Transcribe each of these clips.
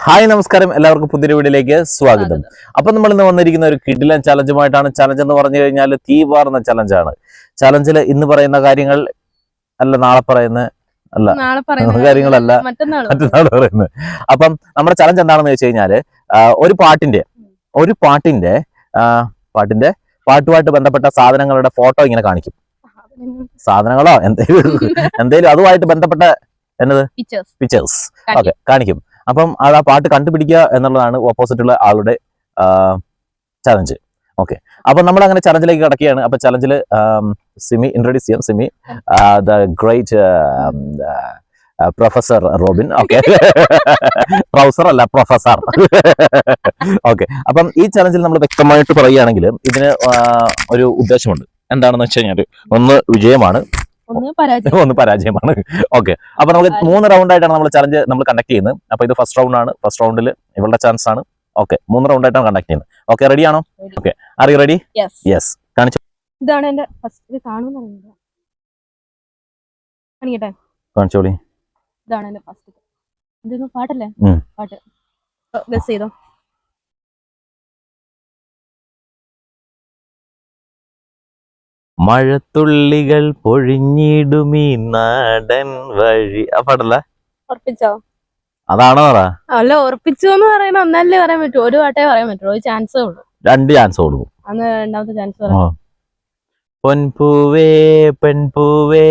Hi നമസ്കാരം, എല്ലാവർക്കും പുതിയ വീഡിയോയിലേക്ക് സ്വാഗതം. അപ്പൊ നമ്മൾ ഇന്ന് വന്നിരിക്കുന്ന ഒരു കിടിലൻ ചലഞ്ചുമായിട്ടാണ്. ചലഞ്ച് എന്ന് പറഞ്ഞു കഴിഞ്ഞാൽ തീവാർന്ന ചലഞ്ചാണ്. ചലഞ്ചിൽ ഇന്ന് പറയുന്ന കാര്യങ്ങൾ അല്ല നാളെ പറയുന്ന കാര്യങ്ങളല്ല മറ്റന്നാൾ പറയുന്നത്. അപ്പം നമ്മുടെ ചലഞ്ച് എന്താണെന്ന് വെച്ച് കഴിഞ്ഞാല് ഒരു പാട്ടുമായിട്ട് ബന്ധപ്പെട്ട സാധനങ്ങളുടെ ഫോട്ടോ ഇങ്ങനെ കാണിക്കും. സാധനങ്ങളോ എന്തേലും അതുമായിട്ട് ബന്ധപ്പെട്ട എന്നത് പിക്ചേഴ്സ് ഓക്കെ കാണിക്കും. അപ്പം അത് ആ പാട്ട് കണ്ടുപിടിക്കുക എന്നുള്ളതാണ് ഓപ്പോസിറ്റുള്ള ആളുടെ ചലഞ്ച്. ഓക്കെ, അപ്പൊ നമ്മൾ അങ്ങനെ ചലഞ്ചിലേക്ക് കിടക്കുകയാണ്. അപ്പൊ ചലഞ്ചിൽ സിമി ഇൻട്രൊഡ്യൂസ് ചെയ്യാം. Simi the great professor Robin. Okay, professor അല്ല പ്രൊഫസർ. ഓക്കെ, അപ്പം ഈ ചലഞ്ചിൽ നമ്മൾ വ്യക്തമായിട്ട് പറയുകയാണെങ്കിൽ ഇതിന് ഒരു ഉദ്ദേശമുണ്ട്. എന്താണെന്ന് വെച്ച് കഴിഞ്ഞാൽ ഒന്ന് വിജയമാണ്, ഒന്ന് പരാജയമാണ്. ഓക്കെ, അപ്പൊ നമുക്ക് 3 റൗണ്ടായിട്ടാണ് നമ്മൾ ചലഞ്ച് നമ്മൾ കണ്ടക്ട് ചെയ്യുന്നത്. അപ്പൊ ഇത് ഫസ്റ്റ് റൗണ്ട് ആണ്. ഫസ്റ്റ് റൗണ്ടിൽ ഇവളുടെ ചാൻസ് ആണ്. ഓക്കെ, 3 റൗണ്ടായിട്ടാണ് കണ്ടക്ട് ചെയ്യുന്നത്. ഓക്കെ, റെഡി ആണോ? Okay, are you ready? Yes. കാണിച്ചു. ഇതാണ് എന്റെ ഫസ്റ്റ് കാണിക്കട്ടെ. കാണിച്ചോളി. ഇതാണ് എന്റെ ഫസ്റ്റ്. ഇതൊന്നും പാട്ടല്ലേ? പാട്ട് ഗസ് ചെയ്തോ. മഴത്തുള്ളികൾ പൊഴിഞ്ഞിടുമീ നാടൻ വഴി. ആ പാടല്ല? ഉറപ്പിച്ചോ? അതാണോ? അല്ല, ഉറപ്പിച്ചു എന്ന് പറയുന്ന ഒന്നല്ലേ പറയാൻ പറ്റൂ. ഒരു പാട്ടേ പറയാൻ പറ്റുള്ളൂ. ഒരു ചാൻസേ ഉള്ളൂ. 2 ചാൻസ് കൊടുക്കും. അന്ന് രണ്ടാമത്തെ ചാൻസ് പറയാം. പൊൻപൂവേ പെൺപൂവേ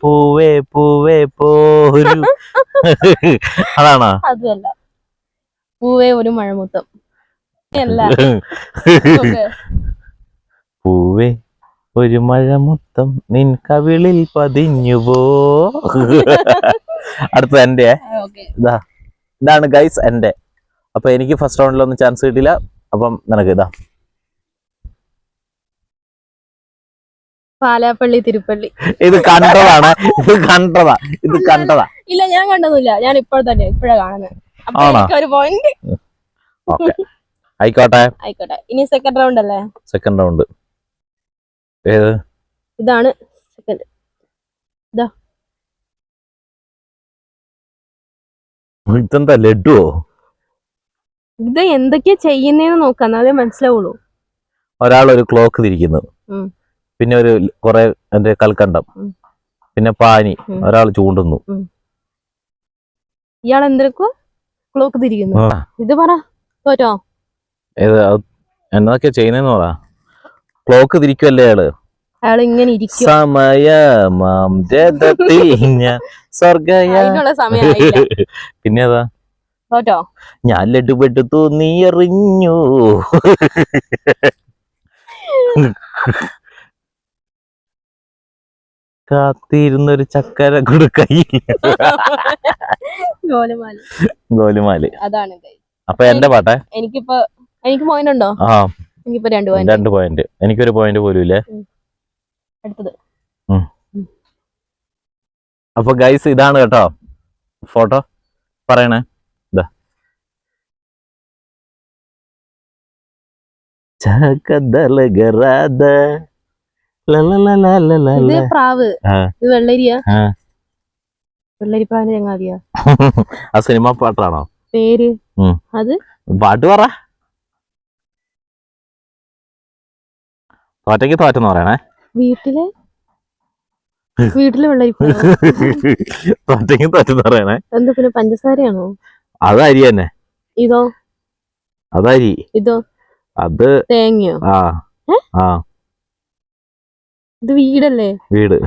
പൂവേ പൂവേ പോരു. അതാണോ? അതുമല്ല. പൂവേ ഒരു മഴമുത്തം അല്ല. പൂവേ ഒരു മഴമുത്തം നിൻ കവിളിൽ പതിഞ്ഞുപോ. അടുത്ത എന്റെ ഇതാണ് ഗൈസ് എന്റെ. അപ്പൊ എനിക്ക് ഫസ്റ്റ് റൗണ്ടിലൊന്നും ചാൻസ് കിട്ടില്ല. അപ്പം നിനക്ക് ഇതാ പാലാപ്പള്ളി തിരുപ്പള്ളി. ഇത് കണ്ടതാണ്. ഇത് കണ്ടതാ. ഇല്ല, ഞാൻ കണ്ടൊന്നുമില്ല. ഞാൻ ഇപ്പോഴാ കാണുന്നത്. ആയിക്കോട്ടെ. ഇനി സെക്കൻഡ് റൗണ്ട് അല്ലേ? സെക്കൻഡ് റൗണ്ട് ഏത്? ഇതാണ് സെക്കൻഡ്. ഇതെന്താ ലഡുവോ? ഇത് എന്തൊക്കെയാ ചെയ്യുന്നേന്ന് നോക്കാം, എന്നാലേ മനസ്സിലാവുള്ളൂ. ഒരാൾ ഒരു ക്ലോക്ക് തിരിക്കുന്നു, പിന്നെ ഒരു കുറെ എന്റെ കൽക്കണ്ടം, പിന്നെ പാനി, ഒരാൾ ചൂണ്ടുന്നു. ഇയാൾ എന്തൊക്കെ ക്ലോക്ക് തിരിക്കുന്നു? ഇത് പറ, തോറ്റോ? എന്നതൊക്കെ ചെയ്യുന്നേന്ന് പറ. ക്ലോക്ക് തിരിക്കുവല്ലേ അയാള്? അയാൾ ഇങ്ങനെ ഇരിക്കും. പിന്നെ അതാ തോറ്റോ? ഞാൻ ലഡുപെട്ടു തോന്നി എറിഞ്ഞു. കാത്തിരുന്നൊരു ചക്കര കൊടുക്കൈ. ഗോലുമാല്. അതാണ്. അപ്പൊ എന്റെ പാട്ടെ. എനിക്ക് പോയിന്റ് ഉണ്ടോ? എനിക്കിപ്പോ 2 പോയിന്റ്. എനിക്കൊരു പോയിന്റ് പോലും ഇല്ലേ. അടുത്തത്. അപ്പൊ ഗൈസ് ഇതാണ് കേട്ടോ ഫോട്ടോ. പറയണേ. ഇതാ പ്രാവ്. ഇത് വെള്ളരിയാ? വെള്ളരിപ്രാവിന്റെ ചങ്ങാതിയാ? ആ സിനിമ പാട്ടാണോ? പേര് അത് പാട്ട് പറ. തോറ്റയ്ക്ക് തോറ്റെന്ന് പറയണേ. വീട്ടിലെ വെള്ളരിപ്രാവ്. തോറ്റയ്ക്ക് തോറ്റെന്ന് പറയണേ. എന്താ പിന്നെ പഞ്ചസാരയാണോ? അത് അരി തന്നെ. ഇതോ? അതരി. ഇതോ? അത് തേങ്ങയോ? ഇത് വീടല്ലേ? വീട്.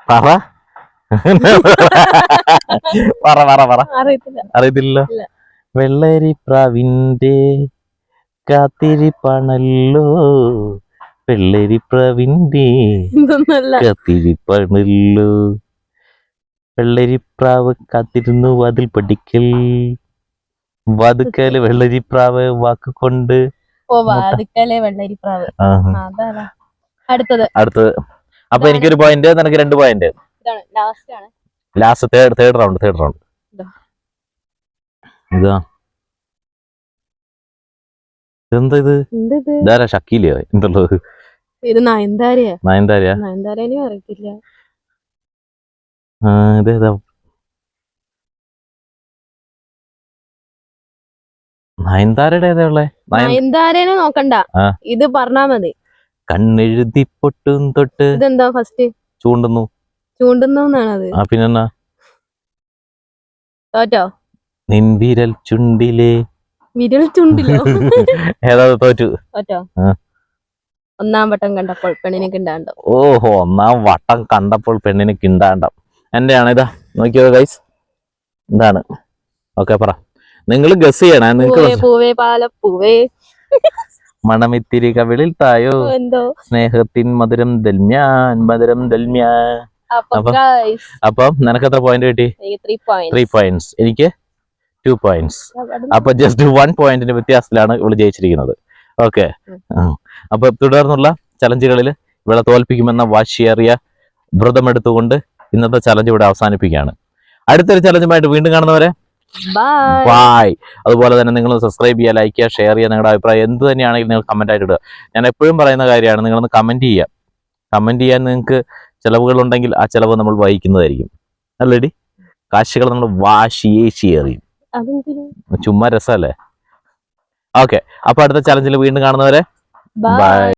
പറ. അറിയത്തില്ല. വെള്ളരിപ്രാവിന്റെ കാത്തിരിപ്പാണല്ലോ, വെള്ളരിപ്രാവിന്റെ കാത്തിരിപ്പാണല്ലോ, വെള്ളരിപ്രാവ് കാത്തിരുന്നു വാതിൽ പഠിക്കൽ, വാതുക്കല് വെള്ളരിപ്രാവ് വാക്കുകൊണ്ട്. വെള്ളരിപ്രാവ്. അടുത്തത്. അപ്പൊ എനിക്കൊരു പോയിന്റ്, നിനക്ക് 2 പോയിന്റ്. Last third round. ഇതാ എന്താ ഇത്? ഇതാരാ? ഷക്കീലയോ എന്തുള്ളത്? ഇത് നയൻതാരയാ. നയൻതാരയും അറിയത്തില്ല. ഇതേതാ? നയൻതാരയുടെ ഏതാ ഉള്ളേ? നയൻതാരേനെ നോക്കണ്ട, ആ. ഇത് പറഞ്ഞാ മതി. കണ്ണെഴുതി പൊട്ടും തൊട്ട് ഇതെന്താ ഫസ്റ്റ് ചൂണ്ടുന്നു. ചൂണ്ടുന്നാണത്. പിന്നെന്നാ? തോറ്റോ? നിൻവിരൽ ചുണ്ടിലെ വിരൽ ചുണ്ടിലോ? ഏതാ തോറ്റു? തോറ്റോ? ആ. ഒന്നാം വട്ടം കണ്ടപ്പോൾ പെണ്ണിനെ കിണ്ടാണ്ടോ. ഓഹോ, ഒന്നാം വട്ടം കണ്ടപ്പോൾ പെണ്ണിന് കിണ്ടാണ്ടം. എന്റെ ആണ് ഇതാ, നോക്കിയോ ഗൈസ്, എന്താണ്? ഓക്കെ, പറ. നിങ്ങൾ ഗസ് ചെയ്യണേ. നിങ്ങൾക്ക് പൂവേ പൂവേ പാലപ്പൂവേ മണമിത്തിരി കവിളിൽ തായോ, എന്തോ സ്നേഹത്തിൻ മധുരം ദൽമ്യാൻ മധുരം ദൽമ്യാൻ. അപ്പൊ അപ്പം നിനക്ക് എത്ര പോയിന്റ് കിട്ടി? 3 points. എനിക്ക് 2 points. അപ്പൊ ജസ്റ്റ് 1 പോയിന്റിന്റെ വ്യത്യാസത്തിലാണ് ഇവള് ജയിച്ചിരിക്കുന്നത്. ഓക്കെ. അപ്പൊ തുടർന്നുള്ള ചലഞ്ചുകളിൽ ഇവളെ തോൽപ്പിക്കുമെന്ന വാശിയേറിയ വ്രതമെടുത്തുകൊണ്ട് ഇന്നത്തെ ചലഞ്ച് ഇവിടെ അവസാനിപ്പിക്കുകയാണ്. അടുത്തൊരു ചലഞ്ചുമായിട്ട് വീണ്ടും കാണുന്നവരെ ബൈ. അതുപോലെ തന്നെ നിങ്ങൾ സബ്സ്ക്രൈബ് ചെയ്യുക, ലൈക്ക് ചെയ്യുക, ഷെയർ ചെയ്യുക. നിങ്ങളുടെ അഭിപ്രായം എന്ത് തന്നെയാണെങ്കിലും നിങ്ങൾ കമന്റ് ആയിട്ട് ഇടുക. ഞാൻ എപ്പോഴും പറയുന്ന കാര്യമാണ്, നിങ്ങളൊന്ന് കമന്റ് ചെയ്യുക. കമന്റ് ചെയ്യാൻ നിങ്ങൾക്ക് ചിലവുകളുണ്ടെങ്കിൽ ആ ചിലവ് നമ്മൾ വഹിക്കുന്നതായിരിക്കും. അല്ലേടി? കാശുകൾ നമ്മൾ വാശിയേറിയും. ചുമ്മാ രസമല്ലേ? ഓക്കെ. അപ്പൊ അടുത്ത ചലഞ്ചിൽ വീണ്ടും കാണുന്നവരെ ബൈ.